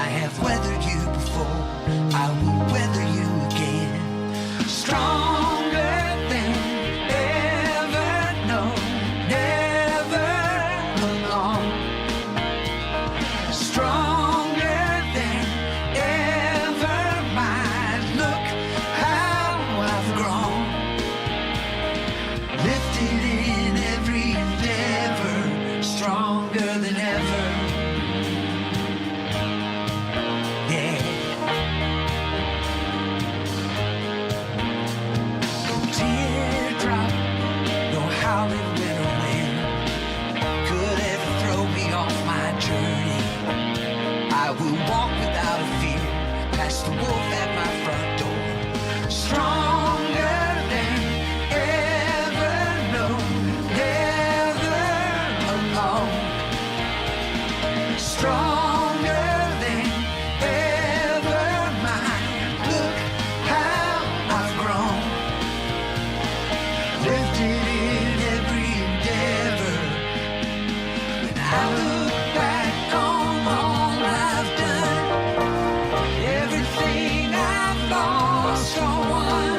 I have weathered you before, I will weather you again. Stronger than ever known, never alone. Stronger than ever might. Look how I've grown. Lifted in every endeavor, stronger than ever. Yeah. No teardrop, no howling winter wind could ever throw me off my journey. I will walk without a fear, past the wolf at my front door. Stronger than ever known, never alone. Stronger than ever mine. Look how I've grown. Lifted in every endeavor. When I look back on all I've done, everything I've lost or won,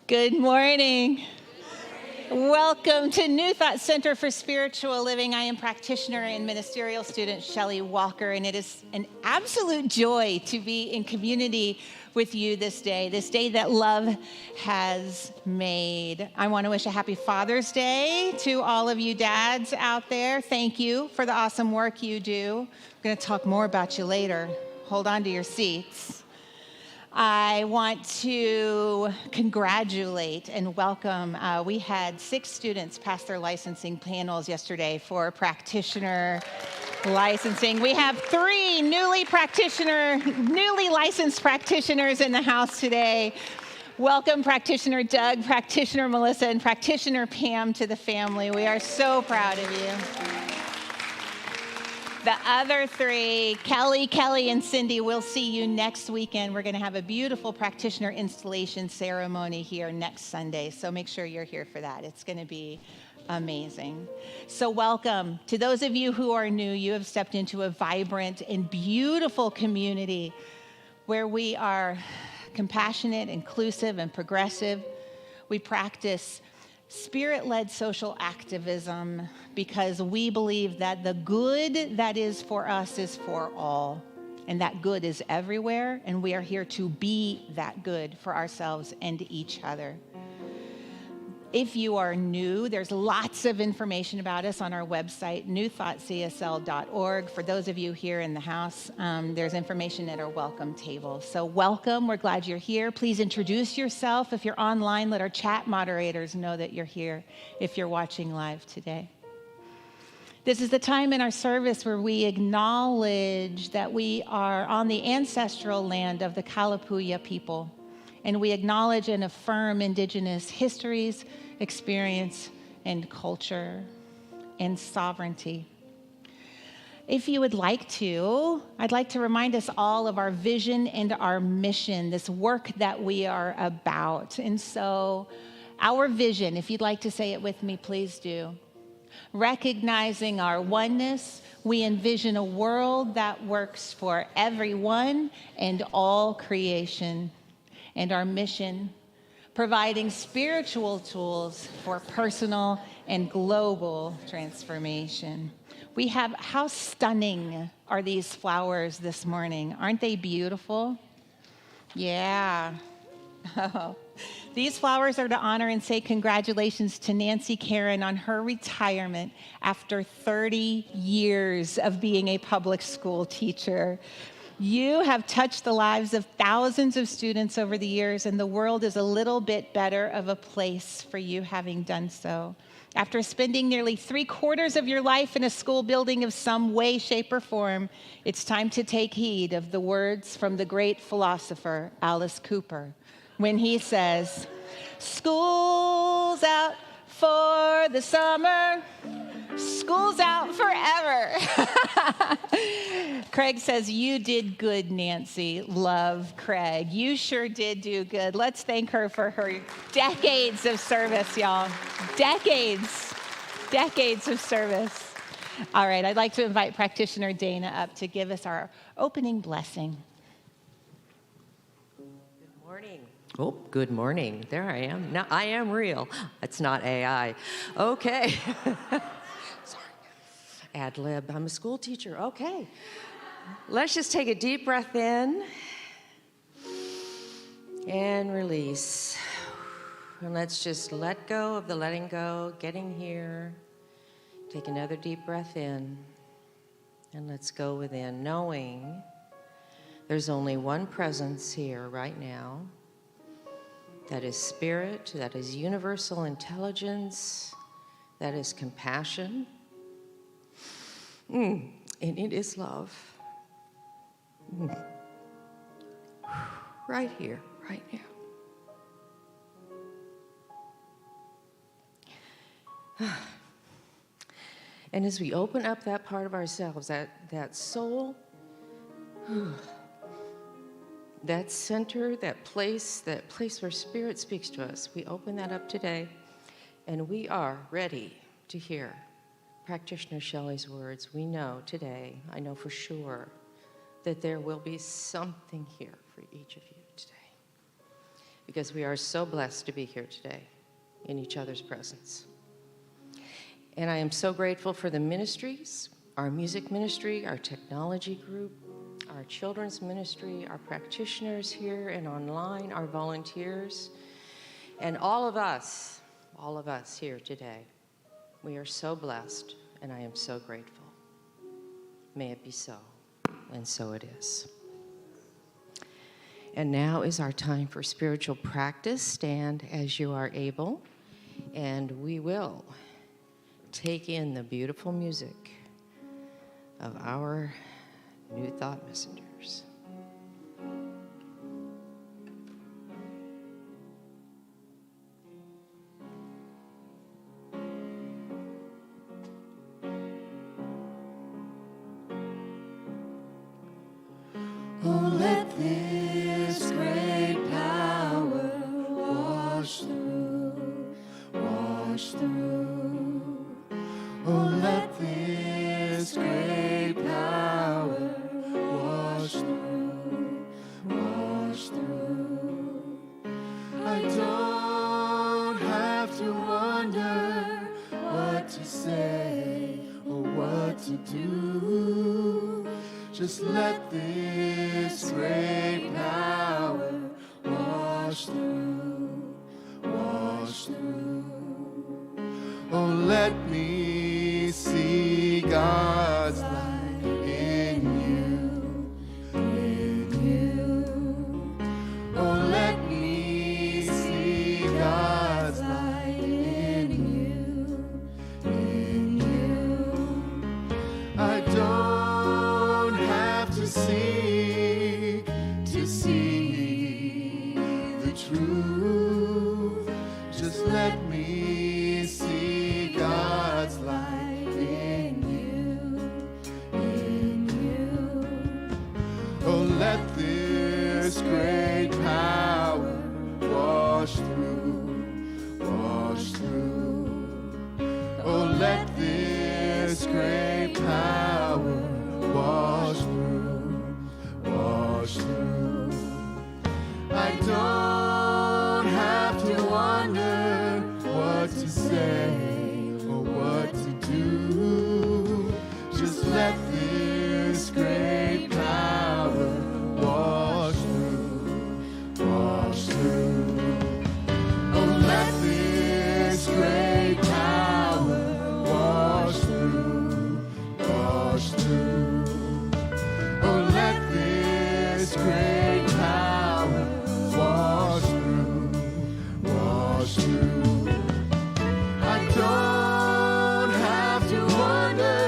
Good morning. Welcome to New Thought Center for Spiritual Living. I am practitioner and ministerial student Shelly Walker, and it is an absolute joy to be in community with you this day that love has made. I want to wish a happy Father's Day to all of you dads out there. Thank you for the awesome work you do. I'm going to talk more about you later. Hold on to your seats. I want to congratulate and welcome. We had 6 students pass their licensing panels yesterday for practitioner licensing. We have 3 newly licensed practitioners in the house today. Welcome Practitioner Doug, Practitioner Melissa, and Practitioner Pam to the family. We are so proud of you. The other 3, Kelly, and Cindy, we'll see you next weekend. We're going to have a beautiful practitioner installation ceremony here next Sunday, so make sure you're here for that. It's going to be amazing. So welcome. To those of you who are new, you have stepped into a vibrant and beautiful community where we are compassionate, inclusive, and progressive. We practice Spirit-led social activism because we believe that the good that is for us is for all, and that good is everywhere, and we are here to be that good for ourselves and each other. If you are new, there's lots of information about us on our website, newthoughtcsl.org. For those of you here in the house, there's information at our welcome table. So welcome, we're glad you're here. Please introduce yourself. If you're online, let our chat moderators know that you're here if you're watching live today. This is the time in our service where we acknowledge that we are on the ancestral land of the Kalapuya people. And we acknowledge and affirm Indigenous histories, experience, and culture, and sovereignty. If you would like to, I'd like to remind us all of our vision and our mission, this work that we are about. And so, our vision, if you'd like to say it with me, please do. Recognizing our oneness, we envision a world that works for everyone and all creation. And our mission, providing spiritual tools for personal and global transformation. How stunning are these flowers this morning? Aren't they beautiful? Yeah. Oh. These flowers are to honor and say congratulations to Nancy Karen on her retirement after 30 years of being a public school teacher. You have touched the lives of thousands of students over the years, and the world is a little bit better of a place for you having done so. After spending nearly 3/4 of your life in a school building of some way, shape, or form, it's time to take heed of the words from the great philosopher Alice Cooper when he says, "School's out for the summer, school's out forever." Craig says, "You did good, Nancy." Love Craig. You sure did do good. Let's thank her for her decades of service, y'all. Decades of service. All right, I'd like to invite practitioner Dana up to give us our opening blessing. Good morning. Oh, good morning. There I am. Now I am real. It's not AI. Okay. Sorry. Ad lib. I'm a school teacher. Okay. Let's just take a deep breath in and release. And let's just let go of the letting go, getting here. Take another deep breath in. And let's go within, knowing there's only one presence here right now. That is spirit, that is universal intelligence, that is compassion, and it is love. Right here, right now. And as we open up that part of ourselves, that soul, that center, that place where spirit speaks to us, we open that up today, and we are ready to hear practitioner Shelly's words. We know today, I know for sure, that there will be something here for each of you today. because we are so blessed to be here today in each other's presence. And I am so grateful for the ministries, our music ministry, our technology group, our children's ministry, our practitioners here and online, our volunteers, and all of us here today. We are so blessed, and I am so grateful. May it be so, and so it is. And now is our time for spiritual practice. Stand as you are able, and we will take in the beautiful music of our New Thought Messengers. Oh, let this great power wash through, wash through. Oh, let this great power wash through, wash through. I don't have to wonder what to say or what to do. Just let this great power wash through, wash through. Oh, let me see God's light in you, in you. Oh, let me see God's light in you, in you. I don't have to seek to see the truth. Just let me see God's light in you, in you. Oh, let this great power wash through, wash through. Oh, let this great power wash through, wash through. I don't have to wonder what to say or what to do. Just let this great power wash through, wash through. Oh, let this great power wash through, wash through. Oh, let this great power wash through, wash through. I don't have to wonder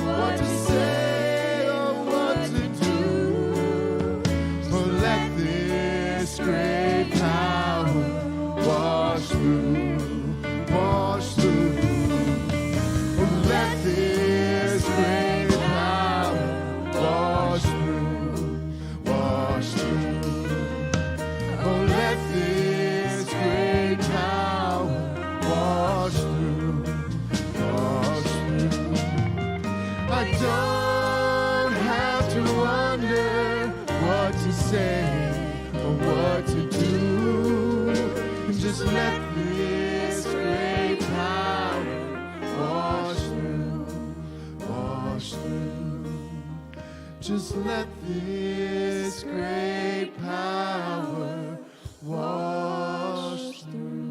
what to say or what to do. Oh, let this great power wash through, wash through. Oh, let this great power wash through, wash through. Oh, let this great power wash through, wash through. I don't have to wonder what to say or what to do. Just let this great power wash through, wash through. Just let this great power wash through.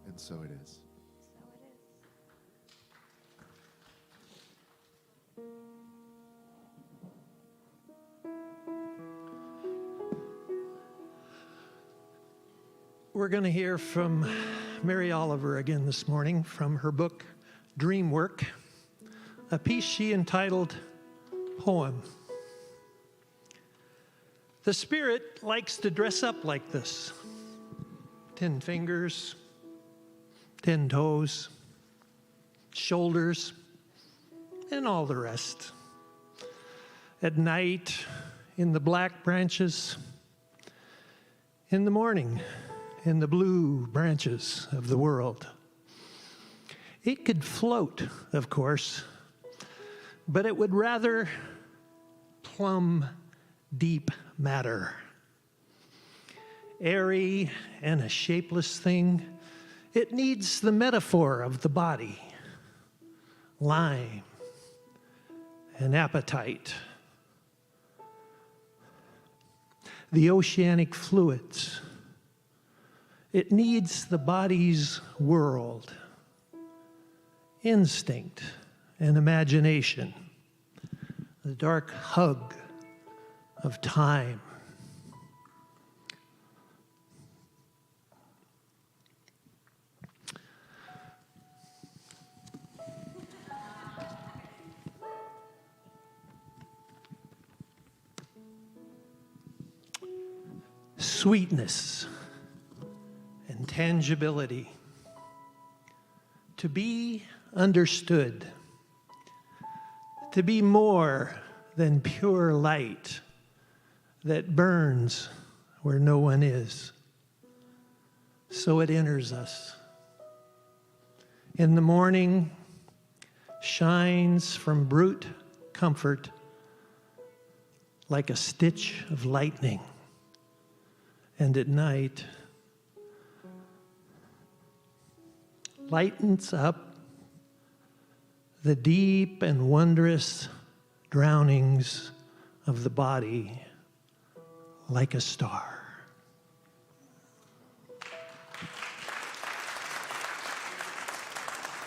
And so it is. We're going to hear from Mary Oliver again this morning from her book, Dream Work, a piece she entitled Poem. The Spirit likes to dress up like this. 10 fingers, 10 toes, shoulders, and all the rest. At night, in the black branches, in the morning, in the blue branches of the world. It could float, of course, but it would rather plumb deep matter. Airy and a shapeless thing, it needs the metaphor of the body, lime and appetite. The oceanic fluids, it needs the body's world, instinct and imagination, the dark hug of time. Sweetness and tangibility, to be understood, to be more than pure light that burns where no one is. So it enters us. In the morning, shines from brute comfort like a stitch of lightning. And at night, lightens up the deep and wondrous drownings of the body like a star.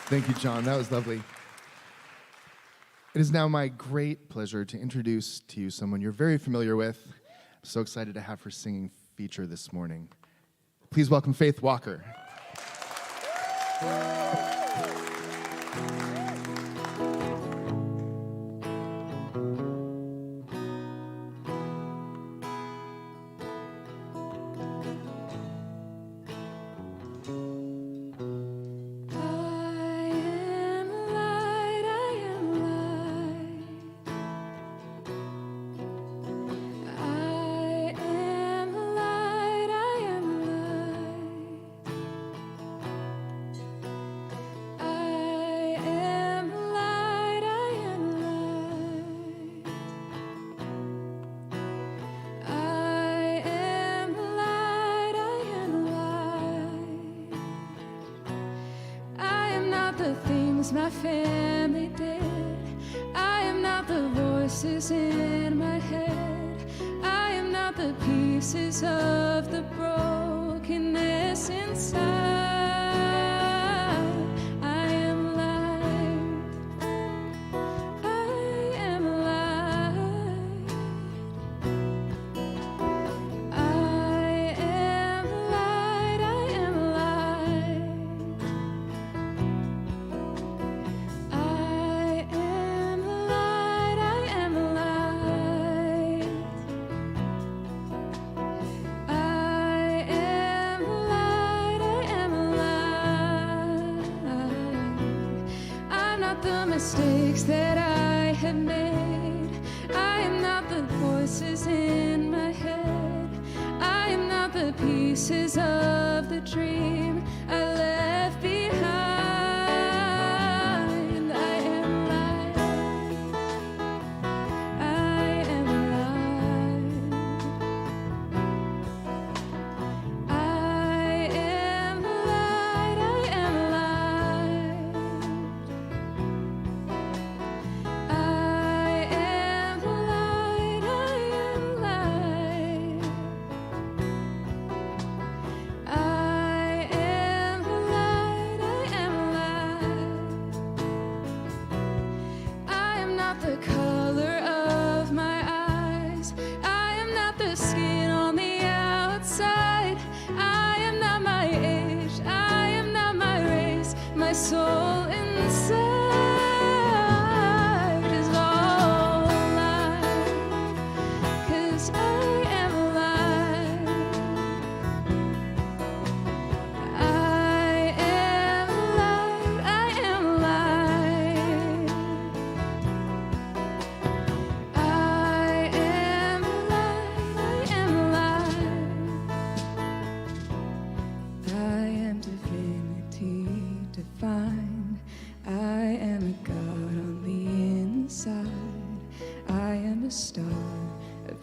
Thank you, John. That was lovely. It is now my great pleasure to introduce to you someone you're very familiar with. I'm so excited to have her singing feature this morning. Please welcome Faith Walker. My family did. I am not the voices in my head. I am not the pieces of the brokenness inside. I am light. I am light. I am light. I am light. I am light, I am light. I am light, I am light. I'm not the mistakes that I have made. I am not the voices in my head. I am not the pieces of the dream I left behind. I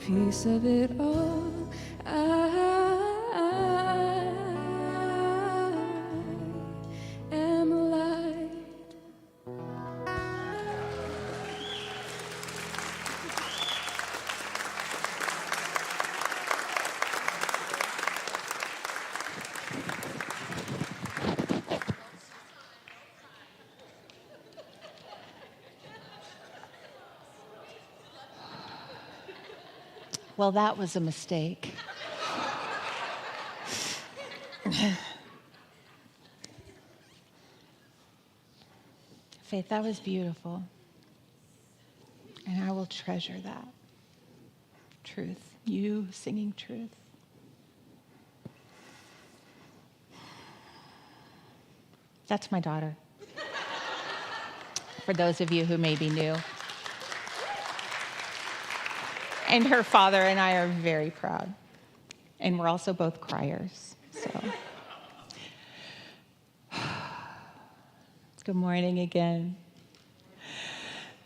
piece of it all. I am light. Well, that was a mistake. Faith, that was beautiful. And I will treasure that. Truth. You singing truth. That's my daughter. For those of you who may be new. And her father and I are very proud. And we're also both criers. So, good morning again.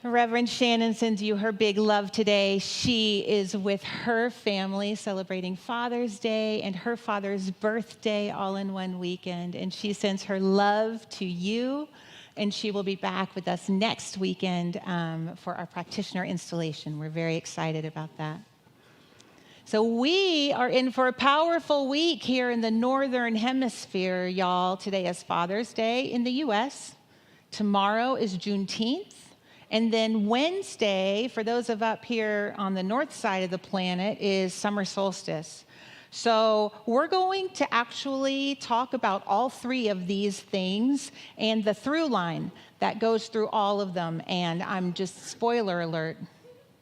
Reverend Shannon sends you her big love today. She is with her family celebrating Father's Day and her father's birthday all in one weekend. And she sends her love to you. And she will be back with us next weekend for our practitioner installation. We're very excited about that. So we are in for a powerful week here in the Northern Hemisphere, y'all. Today is Father's Day in the U.S. Tomorrow is Juneteenth. And then Wednesday, for those of up here on the north side of the planet, is summer solstice. So we're going to actually talk about all three of these things and the through line that goes through all of them. And I'm just, spoiler alert,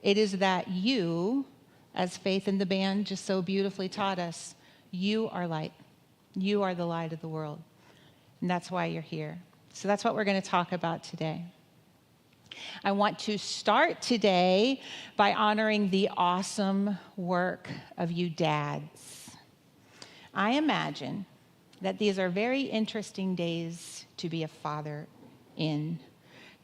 it is that you, as Faith in the band just so beautifully taught us, you are light. You are the light of the world. And that's why you're here. So that's what we're going to talk about today. I want to start today by honoring the awesome work of you dads. I imagine that these are very interesting days to be a father in,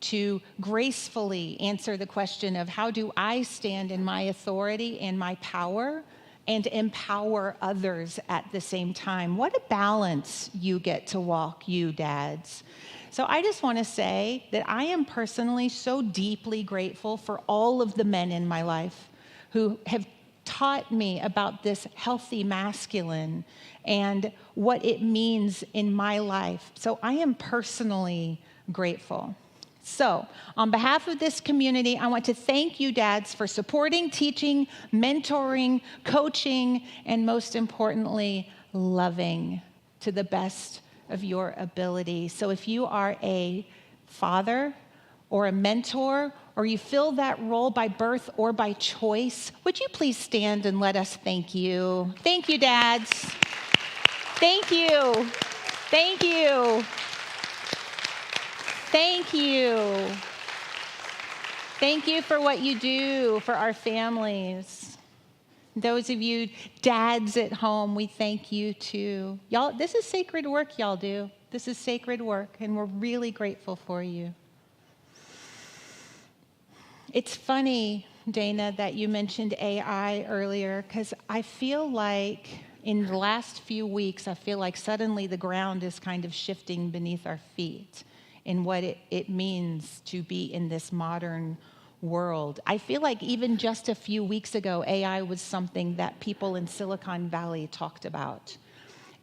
to gracefully answer the question of how do I stand in my authority and my power and empower others at the same time. What a balance you get to walk, you dads. So I just want to say that I am personally so deeply grateful for all of the men in my life who have taught me about this healthy masculine and what it means in my life. So I am personally grateful. So on behalf of this community, I want to thank you, dads, for supporting, teaching, mentoring, coaching, and most importantly, loving to the best of your ability. So if you are a father or a mentor, or you fill that role by birth or by choice, would you please stand and let us thank you? Thank you, dads. Thank you. Thank you. Thank you. Thank you for what you do for our families. Those of you dads at home, we thank you too. Y'all, this is sacred work y'all do. This is sacred work, and we're really grateful for you. It's funny, Dana, that you mentioned AI earlier, because I feel like in the last few weeks, I feel like suddenly the ground is kind of shifting beneath our feet in what it means to be in this modern world. I feel like even just a few weeks ago, AI was something that people in Silicon Valley talked about.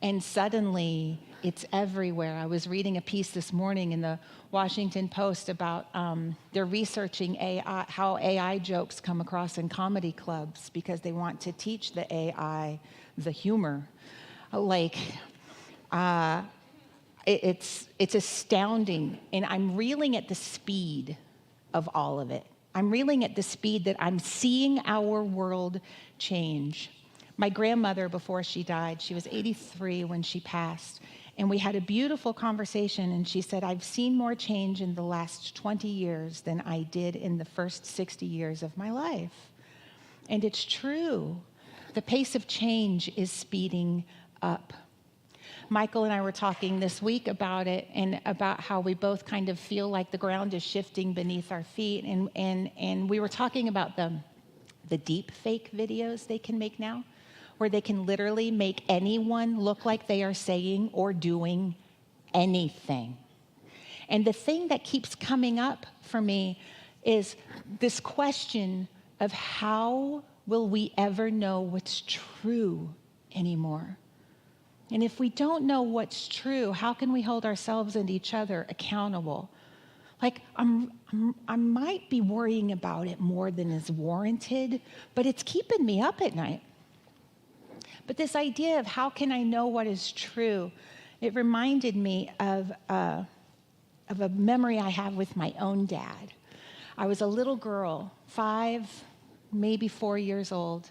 And suddenly, it's everywhere. I was reading a piece this morning in the Washington Post about they're researching AI, how AI jokes come across in comedy clubs because they want to teach the AI the humor. It's astounding, and I'm reeling at the speed of all of it. I'm reeling at the speed that I'm seeing our world change. My grandmother, before she died, she was 83 when she passed, and we had a beautiful conversation, and she said, I've seen more change in the last 20 years than I did in the first 60 years of my life. And it's true. The pace of change is speeding up. Michael and I were talking this week about it and about how we both kind of feel like the ground is shifting beneath our feet. And we were talking about the deep fake videos they can make now, where they can literally make anyone look like they are saying or doing anything. And the thing that keeps coming up for me is this question of how will we ever know what's true anymore? And if we don't know what's true, how can we hold ourselves and each other accountable? Like, I might be worrying about it more than is warranted, but it's keeping me up at night. But this idea of how can I know what is true, it reminded me of a memory I have with my own dad. I was a little girl, 5, maybe 4 years old,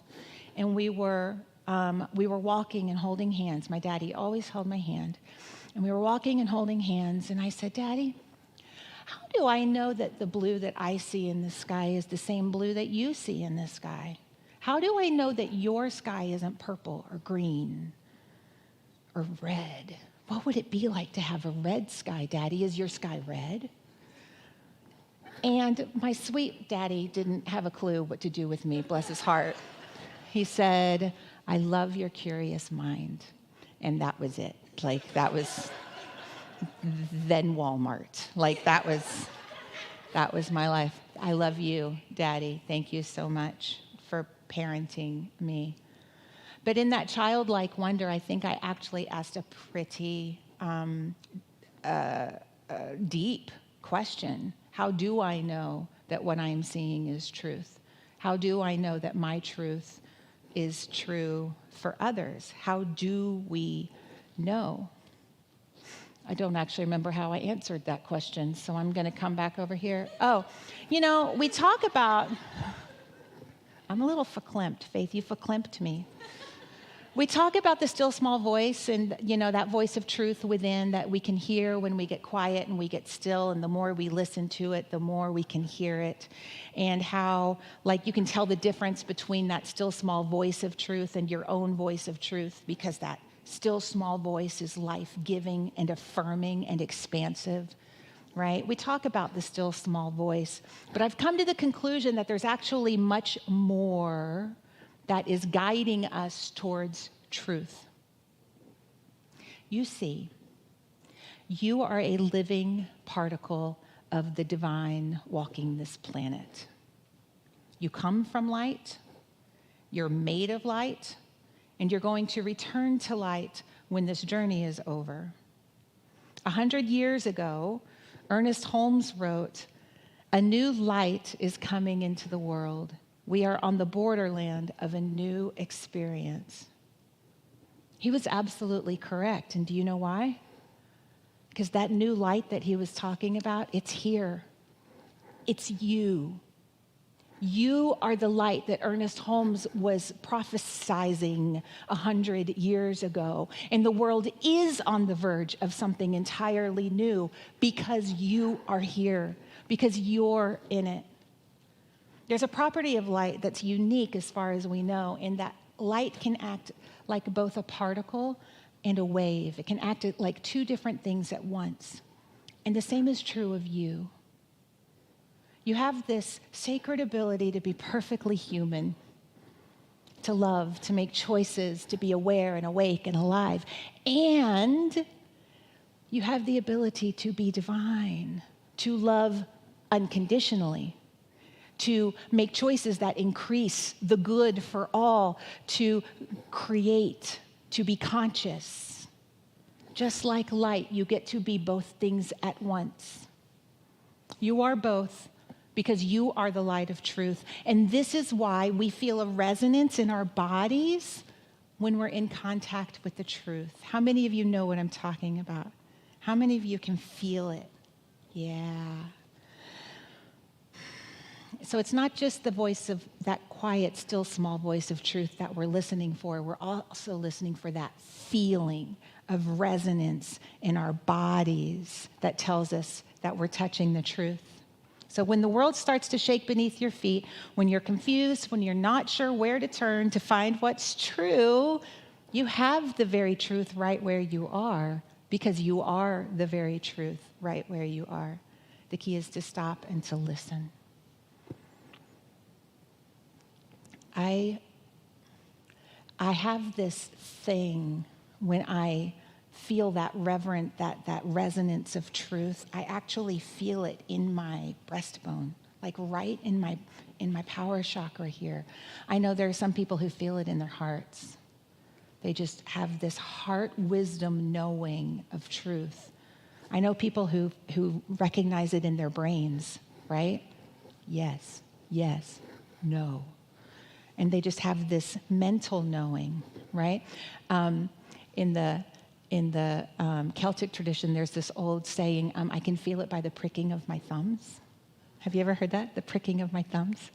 and we were walking and holding hands. My daddy always held my hand. And we were walking and holding hands, and I said, Daddy, how do I know that the blue that I see in the sky is the same blue that you see in the sky? How do I know that your sky isn't purple or green or red? What would it be like to have a red sky, Daddy? Is your sky red? And my sweet daddy didn't have a clue what to do with me, bless his heart. He said, I love your curious mind. And that was it. Like, that was then Walmart. Like, that was my life. I love you, Daddy. Thank you so much for parenting me. But in that childlike wonder, I think I actually asked a pretty deep question. How do I know that what I'm seeing is truth? How do I know that my truth is true for others? How do we know? I don't actually remember how I answered that question, so I'm going to come back over here. Oh, we talk about, I'm a little verklempt, Faith, you verklempt me. We talk about the still small voice and, that voice of truth within that we can hear when we get quiet and we get still, and the more we listen to it, the more we can hear it. And how, you can tell the difference between that still small voice of truth and your own voice of truth, because that still small voice is life-giving and affirming and expansive, right? We talk about the still small voice, but I've come to the conclusion that there's actually much more that is guiding us towards truth. You see, you are a living particle of the divine walking this planet. You come from light, you're made of light, and you're going to return to light when this journey is over. 100 years ago, Ernest Holmes wrote, "A new light is coming into the world. We are on the borderland of a new experience." He was absolutely correct. And do you know why? Because that new light that he was talking about, it's here. It's you. You are the light that Ernest Holmes was prophesizing 100 years ago. And the world is on the verge of something entirely new because you are here, because you're in it. There's a property of light that's unique as far as we know, in that light can act like both a particle and a wave. It can act like two different things at once. And the same is true of you. You have this sacred ability to be perfectly human, to love, to make choices, to be aware and awake and alive. And you have the ability to be divine, to love unconditionally, to make choices that increase the good for all, to create, to be conscious. Just like light, you get to be both things at once. You are both, because you are the light of truth. And this is why we feel a resonance in our bodies when we're in contact with the truth. How many of you know what I'm talking about? How many of you can feel it? Yeah. So it's not just the voice of that quiet, still small voice of truth that we're listening for. We're also listening for that feeling of resonance in our bodies that tells us that we're touching the truth. So when the world starts to shake beneath your feet, when you're confused, when you're not sure where to turn to find what's true, you have the very truth right where you are, because you are the very truth right where you are. The key is to stop and to listen. I have this thing when I feel that reverent, that resonance of truth. I actually feel it in my breastbone, like right in my power chakra here. I know there are some people who feel it in their hearts. They just have this heart wisdom knowing of truth. I know people who recognize it in their brains, right? Yes, yes, no. And they just have this mental knowing, right? In the Celtic tradition, there's this old saying, I can feel it by the pricking of my thumbs. Have you ever heard that? The pricking of my thumbs?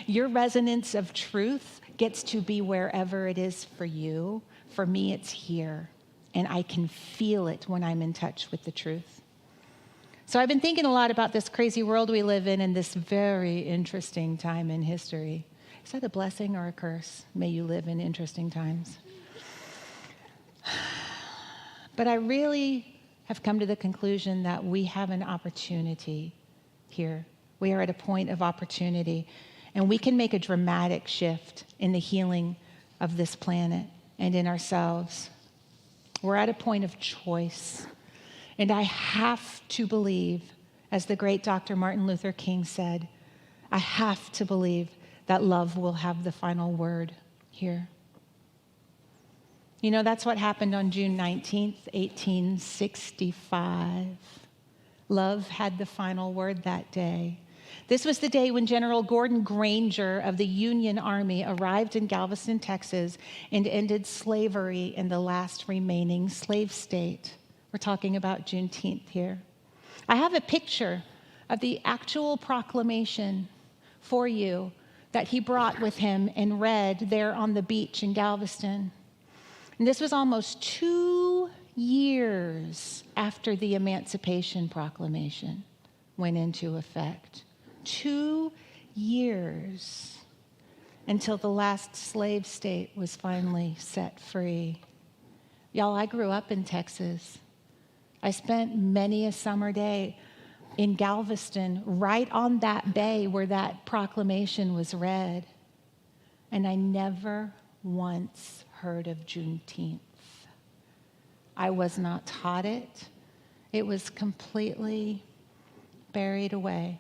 Your resonance of truth gets to be wherever it is for you. For me, it's here. And I can feel it when I'm in touch with the truth. So I've been thinking a lot about this crazy world we live in and this very interesting time in history. Is that a blessing or a curse? May you live in interesting times. But I really have come to the conclusion that we have an opportunity here. We are at a point of opportunity, and we can make a dramatic shift in the healing of this planet and in ourselves. We're at a point of choice. And I have to believe, as the great Dr. Martin Luther King said, I have to believe that love will have the final word here. You know, that's what happened on June 19th, 1865. Love had the final word that day. This was the day when General Gordon Granger of the Union Army arrived in Galveston, Texas, and ended slavery in the last remaining slave state. We're talking about Juneteenth here. I have a picture of the actual proclamation for you that he brought with him and read there on the beach in Galveston. And this was almost 2 years after the Emancipation Proclamation went into effect. 2 years until the last slave state was finally set free. Y'all, I grew up in Texas. I spent many a summer day in Galveston, right on that bay where that proclamation was read. And I never once heard of Juneteenth. I was not taught it. It was completely buried away.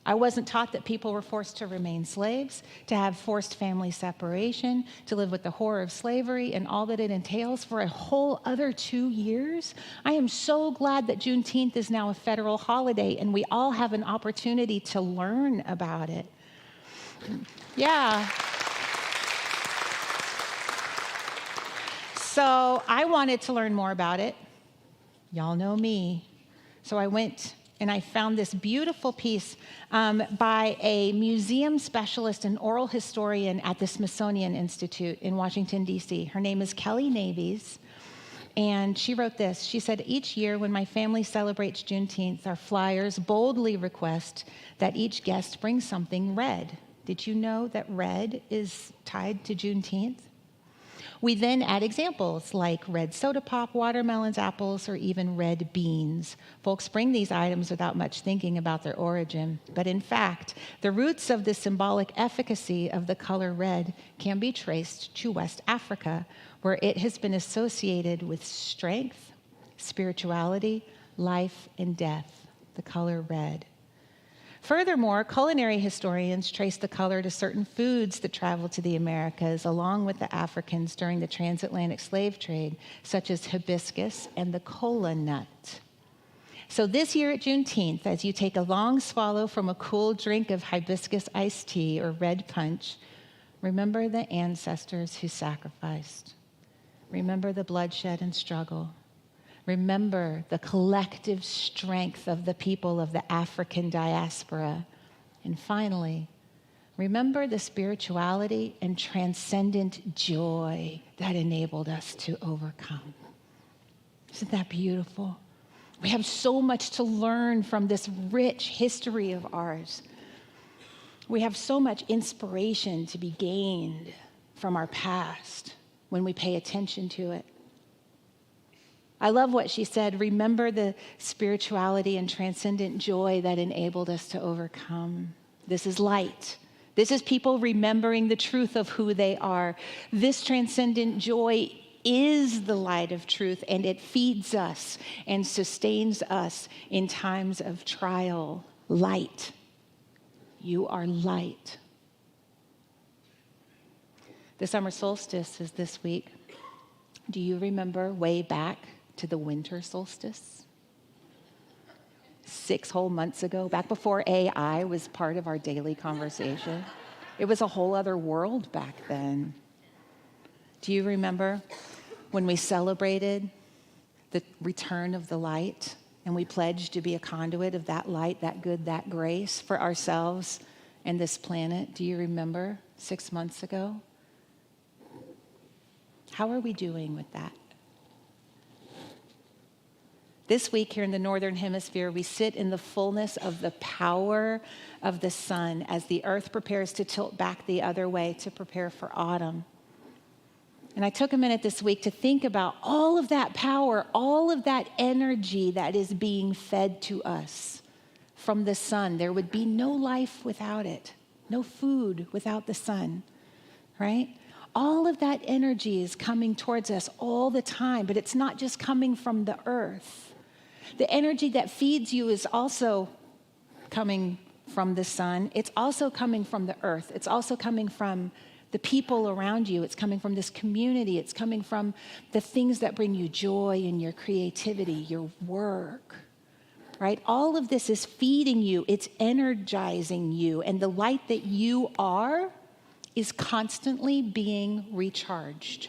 I wasn't taught that people were forced to remain slaves, to have forced family separation, to live with the horror of slavery and all that it entails for a whole other 2 years. I am so glad that Juneteenth is now a federal holiday and we all have an opportunity to learn about it. Yeah. So I wanted to learn more about it. Y'all know me. So I went and I found this beautiful piece by a museum specialist and oral historian at the Smithsonian Institute in Washington, D.C. Her name is Kelly Navies, and she wrote this. She said, each year when my family celebrates Juneteenth, our flyers boldly request that each guest bring something red. Did you know that red is tied to Juneteenth? We then add examples like red soda pop, watermelons, apples, or even red beans. Folks bring these items without much thinking about their origin. But in fact, the roots of the symbolic efficacy of the color red can be traced to West Africa, where it has been associated with strength, spirituality, life, and death, the color red. Furthermore, culinary historians trace the color to certain foods that traveled to the Americas along with the Africans during the transatlantic slave trade, such as hibiscus and the cola nut. So this year at Juneteenth, as you take a long swallow from a cool drink of hibiscus iced tea or red punch, remember the ancestors who sacrificed. Remember the bloodshed and struggle. Remember the collective strength of the people of the African diaspora. And finally, remember the spirituality and transcendent joy that enabled us to overcome. Isn't that beautiful? We have so much to learn from this rich history of ours. We have so much inspiration to be gained from our past when we pay attention to it. I love what she said. Remember the spirituality and transcendent joy that enabled us to overcome. This is light. This is people remembering the truth of who they are. This transcendent joy is the light of truth, and it feeds us and sustains us in times of trial. Light. You are light. The summer solstice is this week. Do you remember way back to the winter solstice? 6 whole months ago, back before AI was part of our daily conversation. It was a whole other world back then. Do you remember when we celebrated the return of the light and we pledged to be a conduit of that light, that good, that grace for ourselves and this planet? Do you remember 6 months ago? How are we doing with that? This week here in the Northern Hemisphere, we sit in the fullness of the power of the sun as the earth prepares to tilt back the other way to prepare for autumn. And I took a minute this week to think about all of that power, all of that energy that is being fed to us from the sun. There would be no life without it, no food without the sun, right? All of that energy is coming towards us all the time, but it's not just coming from the earth. The energy that feeds you is also coming from the sun. It's also coming from the earth. It's also coming from the people around you. It's coming from this community. It's coming from the things that bring you joy and your creativity, your work, right? All of this is feeding you. It's energizing you. And the light that you are is constantly being recharged.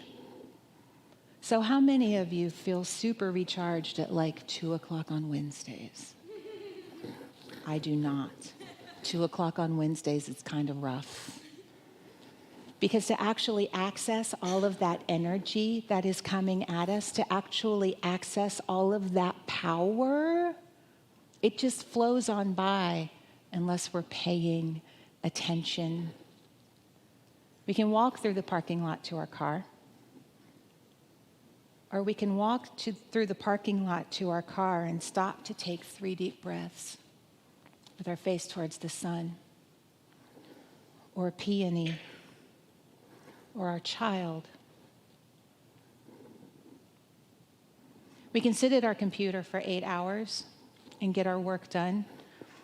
So how many of you feel super recharged at like 2 o'clock on Wednesdays? I do not. 2 o'clock on Wednesdays is kind of rough. Because to actually access all of that energy that is coming at us, to actually access all of that power, it just flows on by unless we're paying attention. We can walk through the parking lot to our car. Or we can walk through the parking lot to our car and stop to take 3 deep breaths with our face towards the sun, or a peony, or our child. We can sit at our computer for 8 hours and get our work done.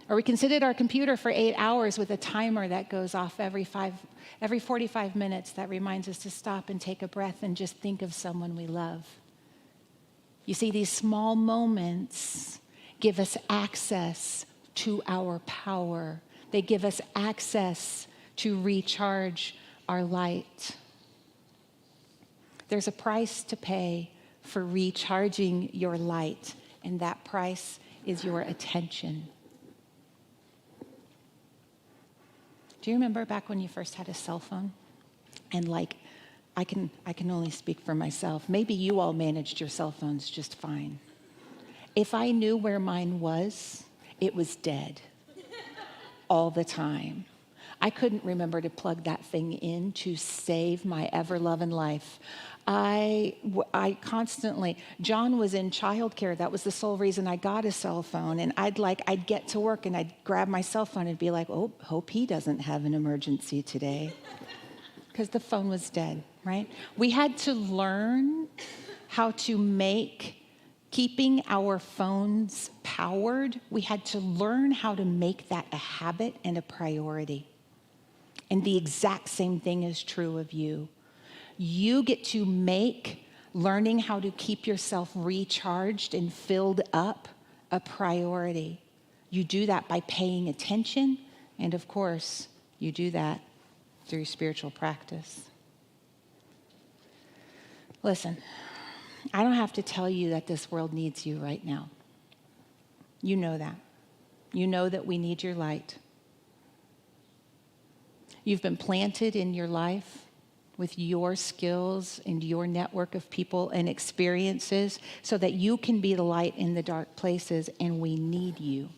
Or we can sit at our computer for 8 hours with a timer that goes off every 45 minutes that reminds us to stop and take a breath and just think of someone we love. You see, these small moments give us access to our power. They give us access to recharge our light. There's a price to pay for recharging your light, and that price is your attention. Do you remember back when you first had a cell phone? And I can only speak for myself. Maybe you all managed your cell phones just fine. If I knew where mine was, it was dead all the time. I couldn't remember to plug that thing in to save my ever-loving life. I constantly, John was in childcare. That was the sole reason I got a cell phone. And I'd get to work and I'd grab my cell phone and be like, oh, hope he doesn't have an emergency today. Because the phone was dead, right? We had to learn how to make keeping our phones powered. We had to learn how to make that a habit and a priority. And the exact same thing is true of you. You get to make learning how to keep yourself recharged and filled up a priority. You do that by paying attention, and of course, you do that through spiritual practice. Listen, I don't have to tell you that this world needs you right now. You know that. You know that we need your light. You've been planted in your life with your skills and your network of people and experiences so that you can be the light in the dark places, and we need you.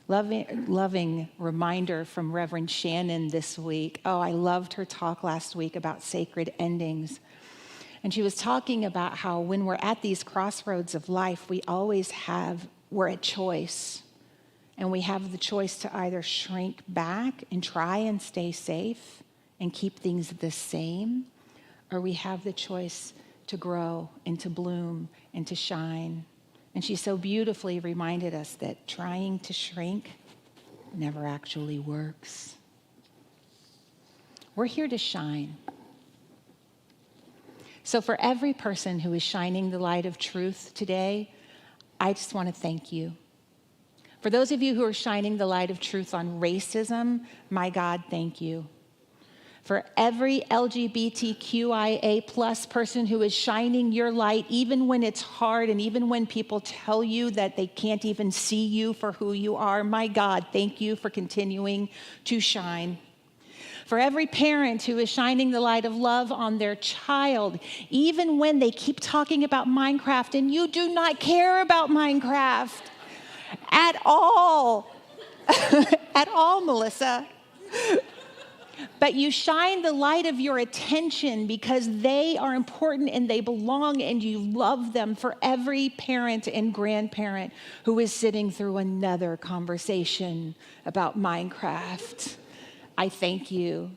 Loving reminder from Reverend Shannon this week. Oh, I loved her talk last week about sacred endings. And she was talking about how when we're at these crossroads of life, we're at choice. And we have the choice to either shrink back and try and stay safe and keep things the same, or we have the choice to grow and to bloom and to shine. And she so beautifully reminded us that trying to shrink never actually works. We're here to shine. So for every person who is shining the light of truth today, I just want to thank you. For those of you who are shining the light of truth on racism, my God, thank you. For every LGBTQIA plus person who is shining your light, even when it's hard and even when people tell you that they can't even see you for who you are, my God, thank you for continuing to shine. For every parent who is shining the light of love on their child, even when they keep talking about Minecraft and you do not care about Minecraft at all, at all, Melissa. But you shine the light of your attention because they are important and they belong and you love them. For every parent and grandparent who is sitting through another conversation about Minecraft, I thank you.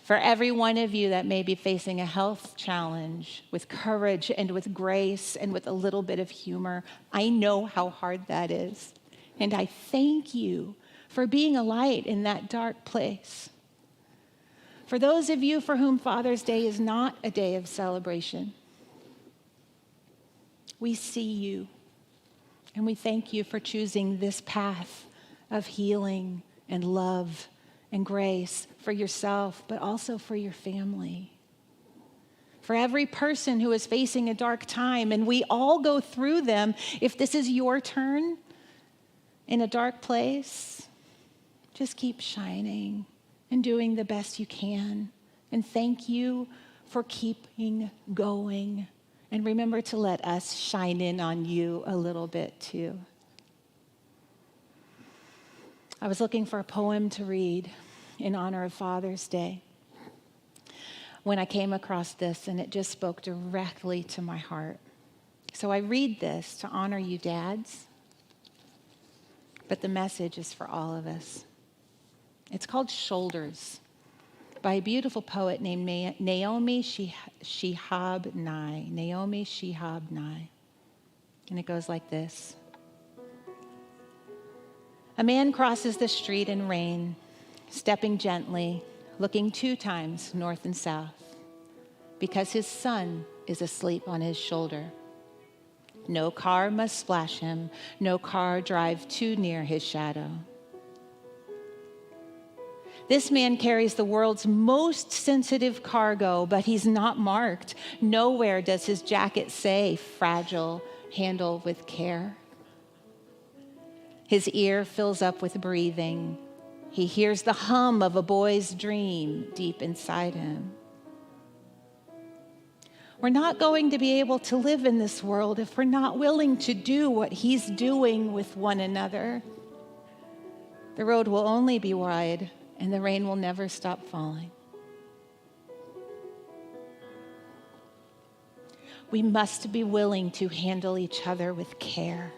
For every one of you that may be facing a health challenge, with courage and with grace and with a little bit of humor, I know how hard that is. And I thank you for being a light in that dark place. For those of you for whom Father's Day is not a day of celebration, we see you and we thank you for choosing this path of healing and love and grace for yourself, but also for your family. For every person who is facing a dark time, and we all go through them, if this is your turn in a dark place, just keep shining and doing the best you can. And thank you for keeping going. And remember to let us shine in on you a little bit too. I was looking for a poem to read in honor of Father's Day when I came across this, and it just spoke directly to my heart. So I read this to honor you, dads, but the message is for all of us. It's called Shoulders by a beautiful poet named Naomi Shihab Nye. Naomi Shihab Nye. And it goes like this. A man crosses the street in rain, stepping gently, looking 2 times north and south, because his son is asleep on his shoulder. No car must splash him, no car drive too near his shadow. This man carries the world's most sensitive cargo, but he's not marked. Nowhere does his jacket say, fragile, handle with care. His ear fills up with breathing. He hears the hum of a boy's dream deep inside him. We're not going to be able to live in this world if we're not willing to do what he's doing with one another. The road will only be wide, and the rain will never stop falling. We must be willing to handle each other with care,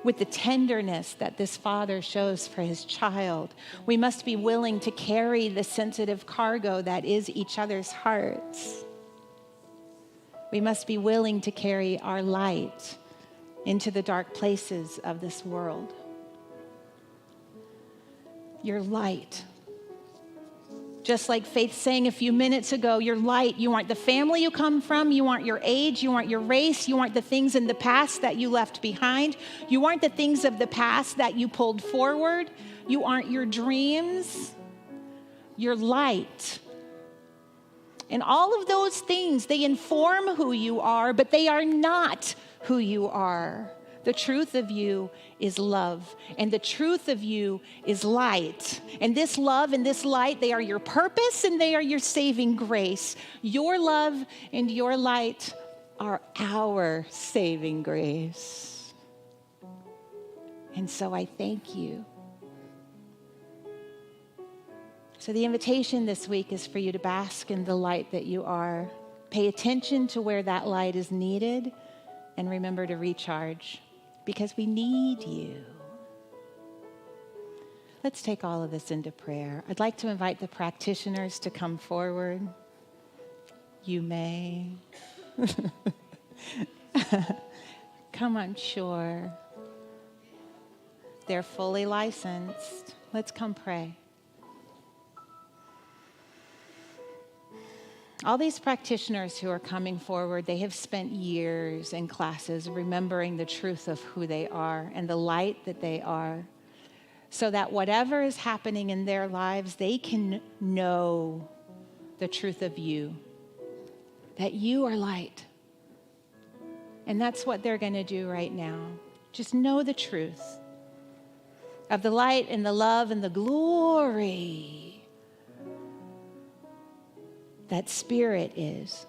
with the tenderness that this father shows for his child. We must be willing to carry the sensitive cargo that is each other's hearts. We must be willing to carry our light into the dark places of this world. Your light. Just like Faith sang a few minutes ago, your light. You aren't the family you come from. You aren't your age. You aren't your race. You aren't the things in the past that you left behind. You aren't the things of the past that you pulled forward. You aren't your dreams. Your light. And all of those things, they inform who you are, but they are not who you are. The truth of you is love, and the truth of you is light. And this love and this light, they are your purpose and they are your saving grace. Your love and your light are our saving grace. And so I thank you. So the invitation this week is for you to bask in the light that you are. Pay attention to where that light is needed, and remember to recharge. because we need you. Let's take all of this into prayer. I'd like to invite the practitioners to come forward. You may. Come on shore. They're fully licensed. Let's come pray. All these practitioners who are coming forward, they have spent years in classes remembering the truth of who they are and the light that they are, so that whatever is happening in their lives, they can know the truth of you, that you are light. And that's what they're going to do right now. Just know the truth of the light and the love and the glory that Spirit is.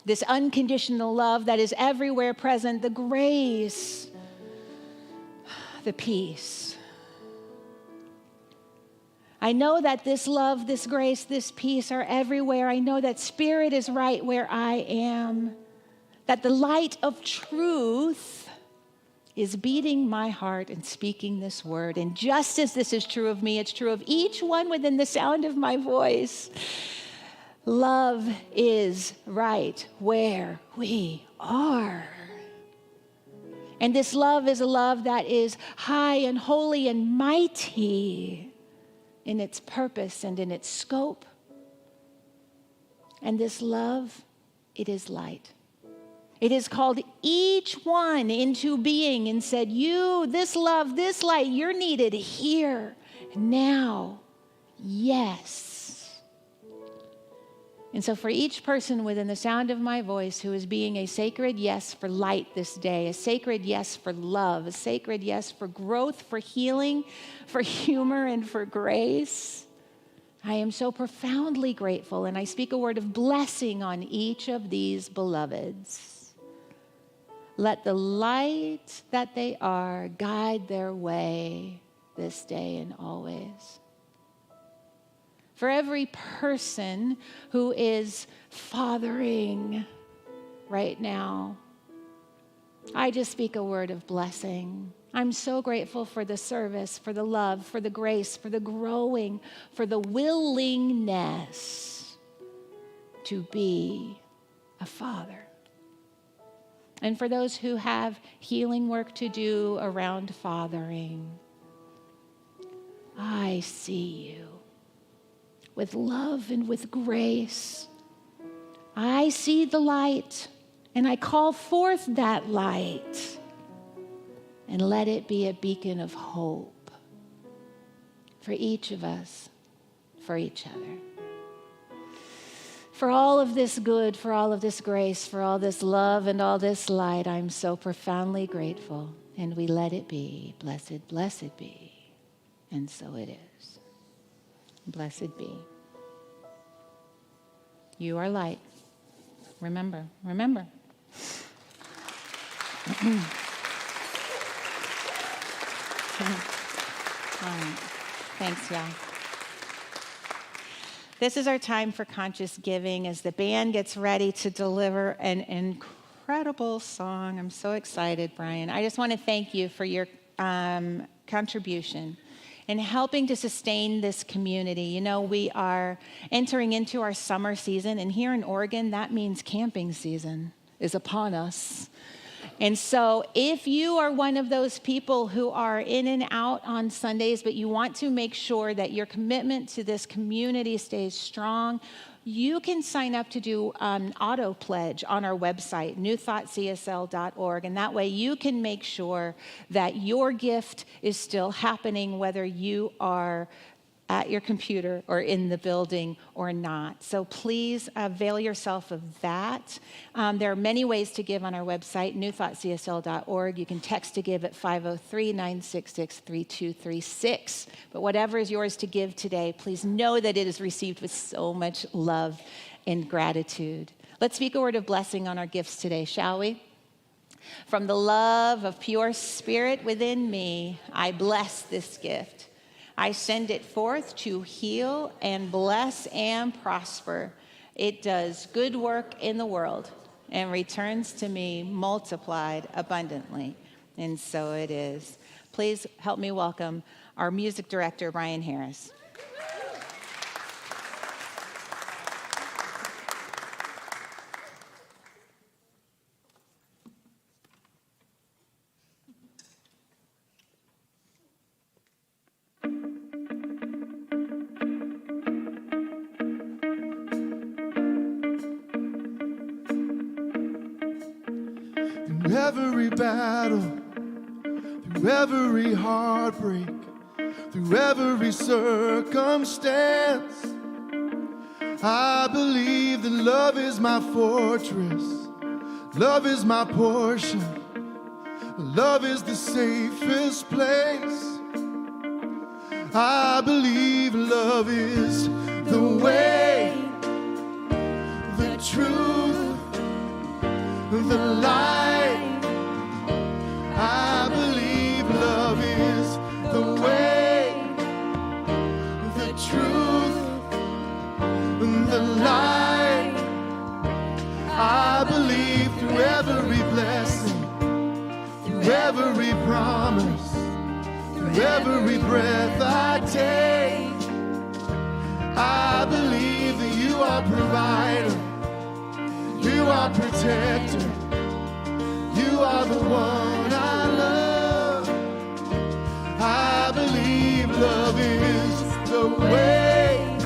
This unconditional love that is everywhere present, the grace, the peace. I know that this love, this grace, this peace are everywhere. I know that Spirit is right where I am, that the light of truth is beating my heart and speaking this word. And just as this is true of me, it's true of each one within the sound of my voice. Love is right where we are. And this love is a love that is high and holy and mighty in its purpose and in its scope. And this love, it is light. It has called each one into being and said, you, this love, this light, you're needed here, now, yes. And so for each person within the sound of my voice who is being a sacred yes for light this day, a sacred yes for love, a sacred yes for growth, for healing, for humor, and for grace, I am so profoundly grateful, and I speak a word of blessing on each of these beloveds. Let the light that they are guide their way this day and always. For every person who is fathering right now, I just speak a word of blessing. I'm so grateful for the service, for the love, for the grace, for the growing, for the willingness to be a father. And for those who have healing work to do around fathering, I see you. With love and with grace. I see the light, and I call forth that light, and let it be a beacon of hope for each of us, for each other. For all of this good, for all of this grace, for all this love and all this light, I'm so profoundly grateful, and we let it be. Blessed, blessed be, and so it is. Blessed be. You are light. Remember, remember. Thanks, y'all. This is our time for conscious giving as the band gets ready to deliver an incredible song. I'm so excited, Brian. I just want to thank you for your contribution in helping to sustain this community. You know, we are entering into our summer season, and here in Oregon, that means camping season is upon us. And so if you are one of those people who are in and out on Sundays, but you want to make sure that your commitment to this community stays strong, you can sign up to do an auto pledge on our website, newthoughtcsl.org. And that way you can make sure that your gift is still happening, whether you are at your computer or in the building or not. So please avail yourself of that. There are many ways to give on our website, newthoughtcsl.org. You can text to give at 503-966-3236. But whatever is yours to give today, please know that it is received with so much love and gratitude. Let's speak a word of blessing on our gifts today, shall we? From the love of pure spirit within me, I bless this gift. I send it forth to heal and bless and prosper. It does good work in the world and returns to me multiplied abundantly. And so it is. Please help me welcome our music director, Brian Harris. Through every battle, through every heartbreak, through every circumstance, I believe that love is my fortress, love is my portion, love is the safest place. I believe love is the way, the truth, the light. I believe love is the way, the truth, the light. I believe through every blessing, through every promise, through every breath I take. I believe that you are provider, you are protector, you are the one I love. I believe love is the way,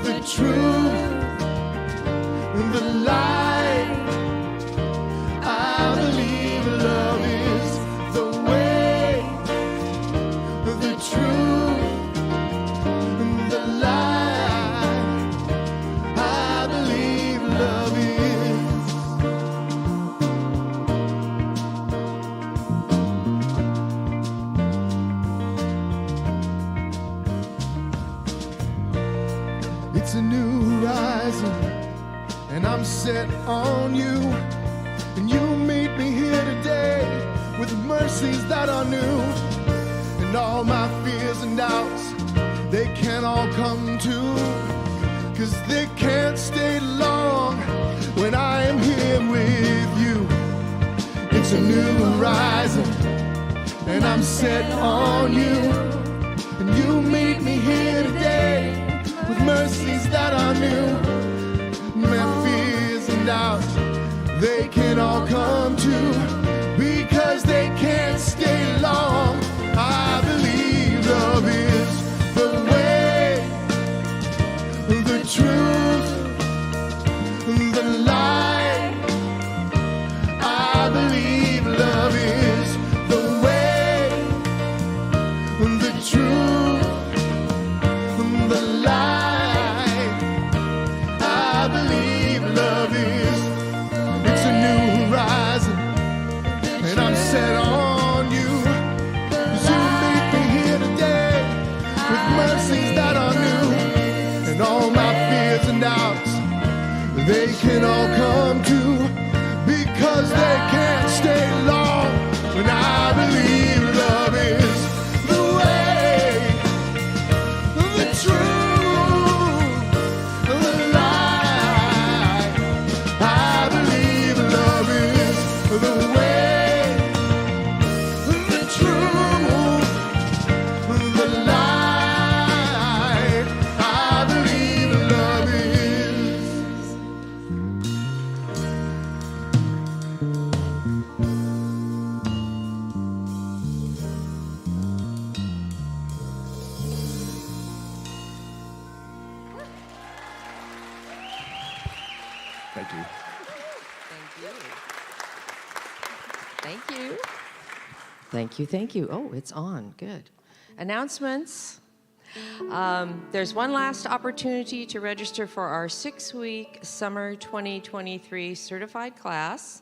the truth, the light. I believe love is the way, the truth, the light. I believe love is. It's a new rising, and I'm set on you. And you meet me here today with mercies that are new. And all my fears and doubts, they can all come to, 'cause they can't stay long when I am here with you. It's a new rising, and I'm set on you. And you meet me here today with mercies that are new. My fears and doubts, they can all come to, because they can't stay long. I believe love is the way, the truth, the light. I believe love is the way, the truth, the light. I believe love is. It's a new rising, and I'm set on you. 'Cause you meet me here today with mercies that are new. And all my fears and doubts, they can all come to, because they can't stay long. When I believe love is the way, the truth, the light. I believe love is the way, the truth, the light. I believe love is. Thank you. Thank you. Thank you, thank you. Oh, it's on, good. Announcements. There's one last opportunity to register for our 6-week summer 2023 certified class,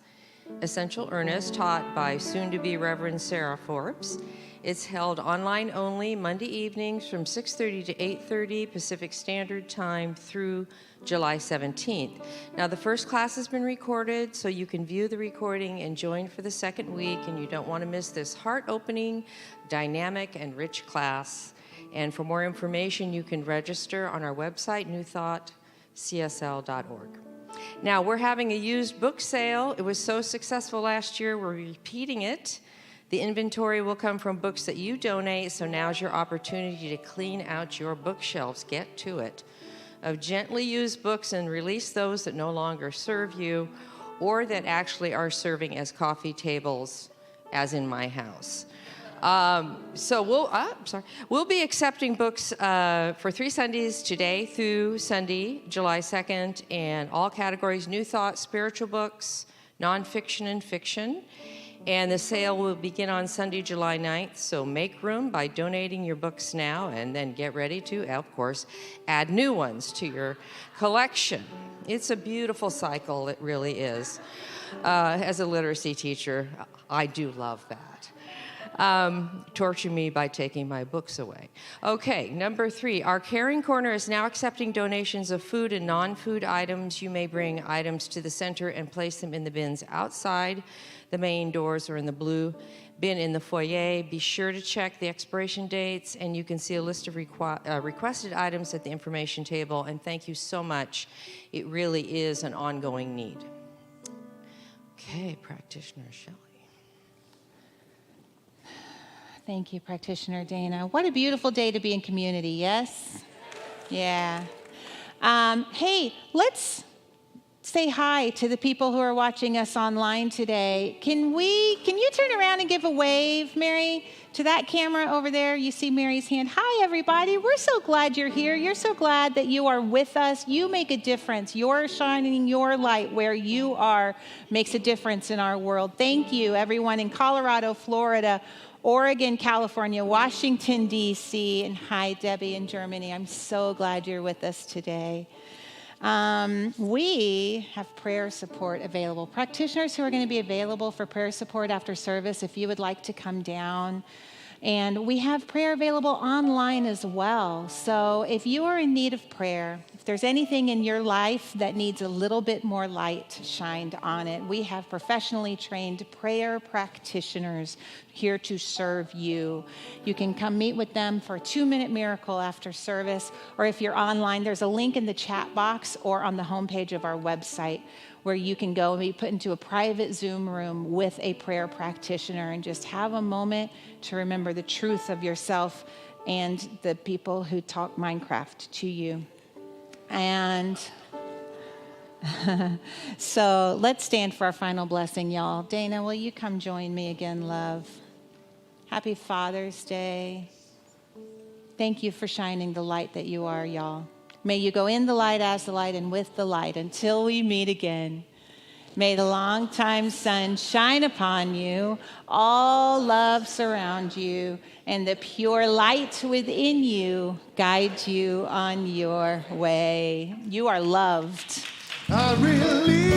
Essential Earnest, taught by soon-to-be Reverend Sarah Forbes. It's held online only Monday evenings from 6:30 to 8:30 Pacific Standard Time through July 17th. Now, the first class has been recorded, so you can view the recording and join for the second week, and you don't want to miss this heart-opening, dynamic, and rich class. And for more information, you can register on our website, newthoughtcsl.org. Now, we're having a used book sale. It was so successful last year, we're repeating it. The inventory will come from books that you donate, so now's your opportunity to clean out your bookshelves. Get to it. Of gently used books and release those that no longer serve you or that actually are serving as coffee tables, as in my house. We'll be accepting books for 3 Sundays, today through Sunday, July 2nd, and all categories: New Thought, spiritual books, nonfiction, and fiction. And the sale will begin on Sunday, July 9th, so make room by donating your books now, and then get ready to, of course, add new ones to your collection. It's a beautiful cycle, it really is. As a literacy teacher, I do love that. Torture me by taking my books away. Okay, number 3, our Caring Corner is now accepting donations of food and non-food items. You may bring items to the center and place them in the bins outside the main doors or in the blue bin in the foyer. Be sure to check the expiration dates, and you can see a list of requested items at the information table. And thank you so much. It really is an ongoing need. Okay, Practitioner Shelly. Thank you, Practitioner Dana. What a beautiful day to be in community, yes? Yeah. Hey, let's say hi to the people who are watching us online today. Can you turn around and give a wave, Mary, to that camera over there? You see Mary's hand. Hi, everybody. We're so glad you're here. You're so glad that you are with us. You make a difference. You're shining your light where you are makes a difference in our world. Thank you, everyone in Colorado, Florida, Oregon, California, Washington, D.C., and hi, Debbie in Germany. I'm so glad you're with us today. We have prayer support available. Practitioners who are going to be available for prayer support after service, if you would like to come down. And we have prayer available online as well. So if you are in need of prayer, if there's anything in your life that needs a little bit more light shined on it, we have professionally trained prayer practitioners here to serve you. You can come meet with them for a 2-minute miracle after service, or if you're online, there's a link in the chat box or on the homepage of our website where you can go and be put into a private Zoom room with a prayer practitioner and just have a moment to remember the truth of yourself and the people who talk Minecraft to you. And so let's stand for our final blessing, y'all. Dana, will you come join me again, love? Happy Father's Day. Thank you for shining the light that you are, y'all. May you go in the light, as the light, and with the light until we meet again. May the longtime sun shine upon you, all love surround you, and the pure light within you guide you on your way. You are loved. I really